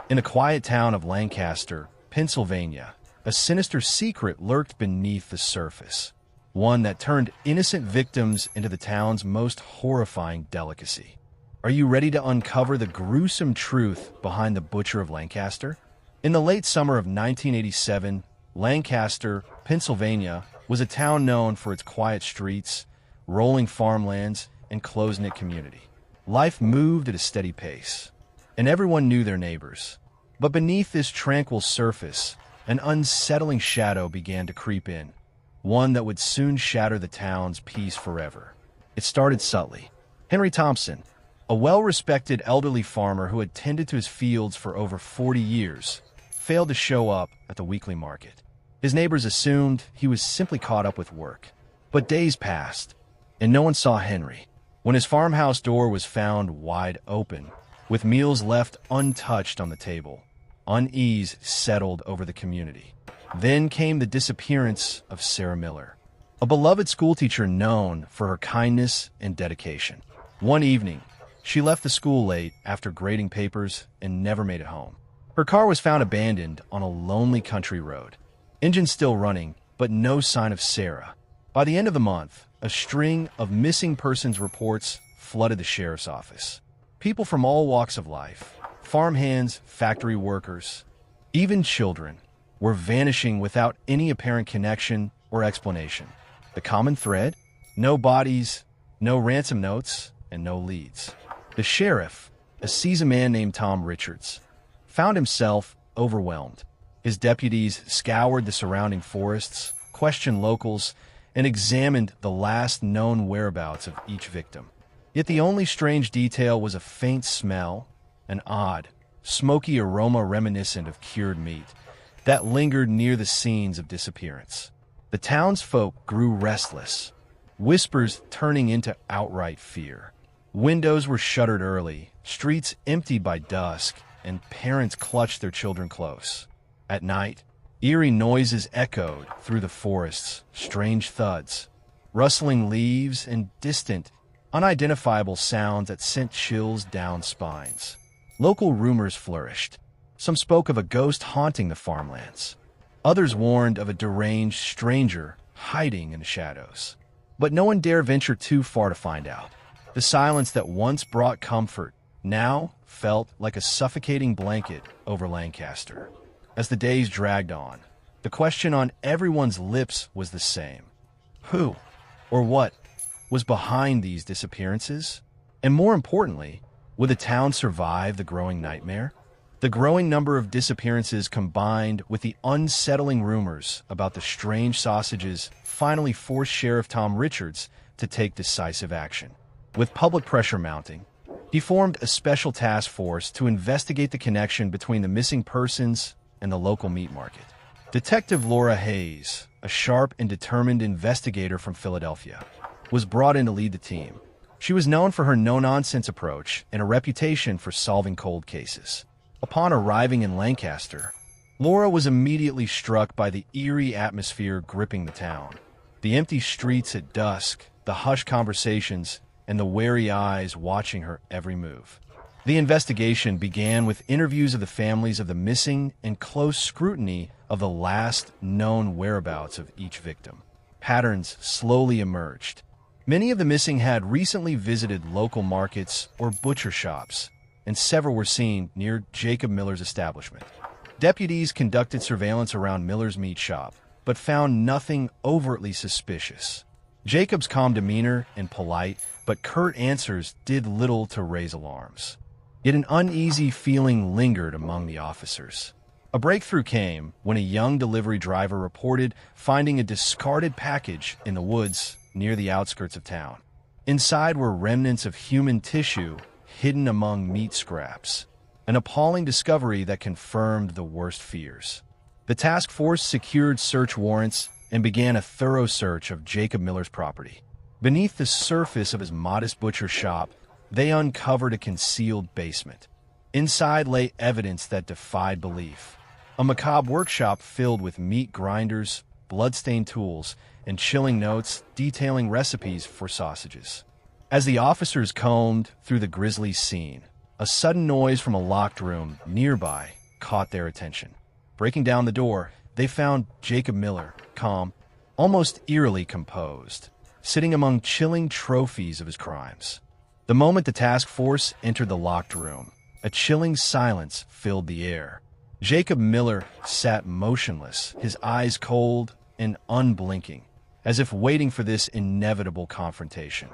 In the quiet town of Lancaster, Pennsylvania, a sinister secret lurked beneath the surface, one that turned innocent victims into the town's most horrifying delicacy. Are you ready to uncover the gruesome truth behind the Butcher of Lancaster? In the late summer of 1987, Lancaster, Pennsylvania, was a town known for its quiet streets, rolling farmlands, and close-knit community. Life moved at a steady pace, and everyone knew their neighbors. But beneath this tranquil surface, an unsettling shadow began to creep in, one that would soon shatter the town's peace forever. It started subtly. Henry Thompson, a well-respected elderly farmer who had tended to his fields for over 40 years, failed to show up at the weekly market. His neighbors assumed he was simply caught up with work. But days passed, and no one saw Henry. When his farmhouse door was found wide open, with meals left untouched on the table, unease settled over the community. Then came the disappearance of Sarah Miller, a beloved schoolteacher known for her kindness and dedication. One evening, she left the school late after grading papers and never made it home. Her car was found abandoned on a lonely country road, engine still running, but no sign of Sarah. By the end of the month, a string of missing persons reports flooded the sheriff's office. People from all walks of life, farmhands, factory workers, even children, were vanishing without any apparent connection or explanation. The common thread? No bodies, no ransom notes, and no leads. The sheriff, a seasoned man named Tom Richards, found himself overwhelmed. His deputies scoured the surrounding forests, questioned locals, and examined the last known whereabouts of each victim. Yet the only strange detail was a faint smell, an odd, smoky aroma reminiscent of cured meat, that lingered near the scenes of disappearance. The townsfolk grew restless, whispers turning into outright fear. Windows were shuttered early, streets emptied by dusk, and parents clutched their children close. At night, eerie noises echoed through the forests, strange thuds, rustling leaves, and distant, unidentifiable sounds that sent chills down spines. Local rumors flourished. Some spoke of a ghost haunting the farmlands. Others warned of a deranged stranger hiding in the shadows. But no one dared venture too far to find out. The silence that once brought comfort now felt like a suffocating blanket over Lancaster. As the days dragged on, the question on everyone's lips was the same. Who, or what, was behind these disappearances? And more importantly, would the town survive the growing nightmare? The growing number of disappearances combined with the unsettling rumors about the strange sausages finally forced Sheriff Tom Richards to take decisive action. With public pressure mounting, he formed a special task force to investigate the connection between the missing persons and the local meat market. Detective Laura Hayes, a sharp and determined investigator from Philadelphia, was brought in to lead the team. She was known for her no-nonsense approach and a reputation for solving cold cases. Upon arriving in Lancaster, Laura was immediately struck by the eerie atmosphere gripping the town. The empty streets at dusk, the hushed conversations, and the wary eyes watching her every move. The investigation began with interviews of the families of the missing and close scrutiny of the last known whereabouts of each victim. Patterns slowly emerged. Many of the missing had recently visited local markets or butcher shops, and several were seen near Jacob Miller's establishment. Deputies conducted surveillance around Miller's meat shop, but found nothing overtly suspicious. Jacob's calm demeanor and polite but curt answers did little to raise alarms. Yet an uneasy feeling lingered among the officers. A breakthrough came when a young delivery driver reported finding a discarded package in the woods near the outskirts of town. Inside were remnants of human tissue hidden among meat scraps, an appalling discovery that confirmed the worst fears. The task force secured search warrants and began a thorough search of Jacob Miller's property. Beneath the surface of his modest butcher shop, they uncovered a concealed basement. Inside lay evidence that defied belief. A macabre workshop filled with meat grinders, blood-stained tools, and chilling notes detailing recipes for sausages. As the officers combed through the grisly scene, a sudden noise from a locked room nearby caught their attention. Breaking down the door, they found Jacob Miller, calm, almost eerily composed, sitting among chilling trophies of his crimes. The moment the task force entered the locked room, a chilling silence filled the air. Jacob Miller sat motionless, his eyes cold and unblinking, as if waiting for this inevitable confrontation.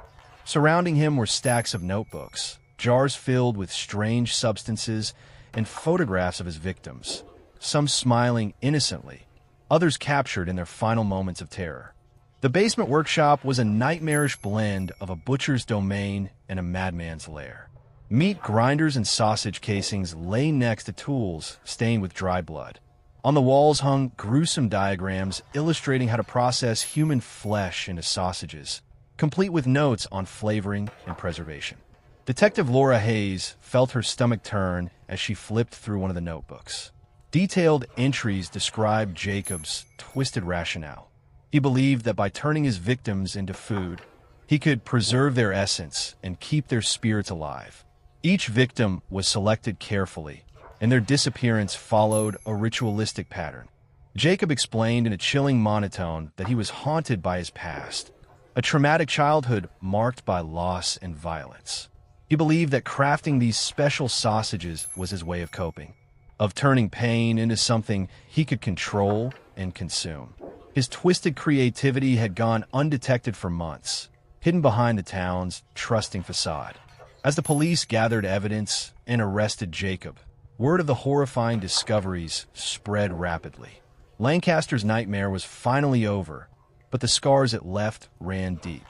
Surrounding him were stacks of notebooks, jars filled with strange substances, and photographs of his victims, some smiling innocently, others captured in their final moments of terror. The basement workshop was a nightmarish blend of a butcher's domain and a madman's lair. Meat grinders and sausage casings lay next to tools stained with dry blood. On the walls hung gruesome diagrams illustrating how to process human flesh into sausages, complete with notes on flavoring and preservation. Detective Laura Hayes felt her stomach turn as she flipped through one of the notebooks. Detailed entries described Jacob's twisted rationale. He believed that by turning his victims into food, he could preserve their essence and keep their spirits alive. Each victim was selected carefully, and their disappearance followed a ritualistic pattern. Jacob explained in a chilling monotone that he was haunted by his past, a traumatic childhood marked by loss and violence. He believed that crafting these special sausages was his way of coping, of turning pain into something he could control and consume. His twisted creativity had gone undetected for months, hidden behind the town's trusting facade. As the police gathered evidence and arrested Jacob, word of the horrifying discoveries spread rapidly. Lancaster's nightmare was finally over, but the scars it left ran deep.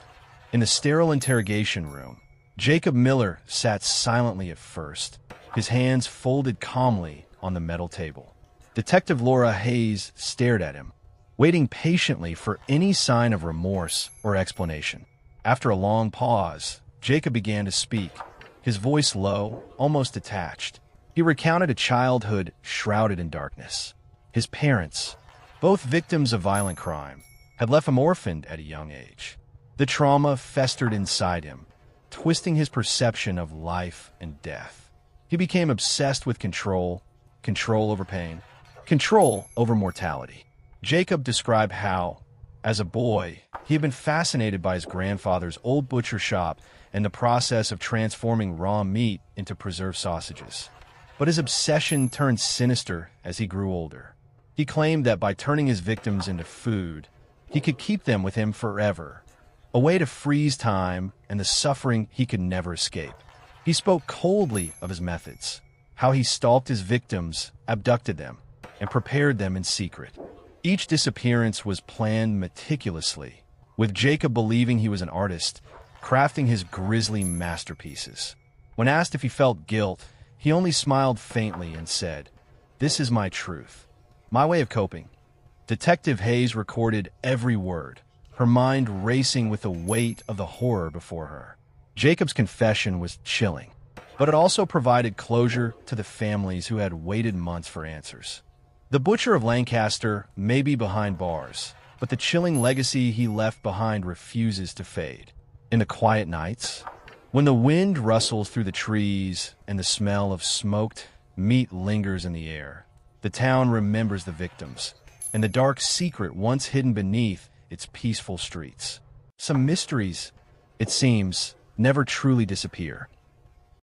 In the sterile interrogation room, Jacob Miller sat silently at first, his hands folded calmly on the metal table. Detective Laura Hayes stared at him, waiting patiently for any sign of remorse or explanation. After a long pause, Jacob began to speak, his voice low, almost detached. He recounted a childhood shrouded in darkness. His parents, both victims of violent crime, had left him orphaned at a young age. The trauma festered inside him, twisting his perception of life and death. He became obsessed with control over pain, control over mortality. Jacob described how, as a boy, he had been fascinated by his grandfather's old butcher shop and the process of transforming raw meat into preserved sausages. But his obsession turned sinister as he grew older. He claimed that by turning his victims into food, he could keep them with him forever, a way to freeze time and the suffering he could never escape. He spoke coldly of his methods, how he stalked his victims, abducted them, and prepared them in secret. Each disappearance was planned meticulously, with Jacob believing he was an artist, crafting his grisly masterpieces. When asked if he felt guilt, he only smiled faintly and said, "This is my truth, my way of coping." Detective Hayes recorded every word, her mind racing with the weight of the horror before her. Jacob's confession was chilling, but it also provided closure to the families who had waited months for answers. The Butcher of Lancaster may be behind bars, but the chilling legacy he left behind refuses to fade. In the quiet nights, when the wind rustles through the trees and the smell of smoked meat lingers in the air, the town remembers the victims and the dark secret once hidden beneath its peaceful streets. Some mysteries, it seems, never truly disappear.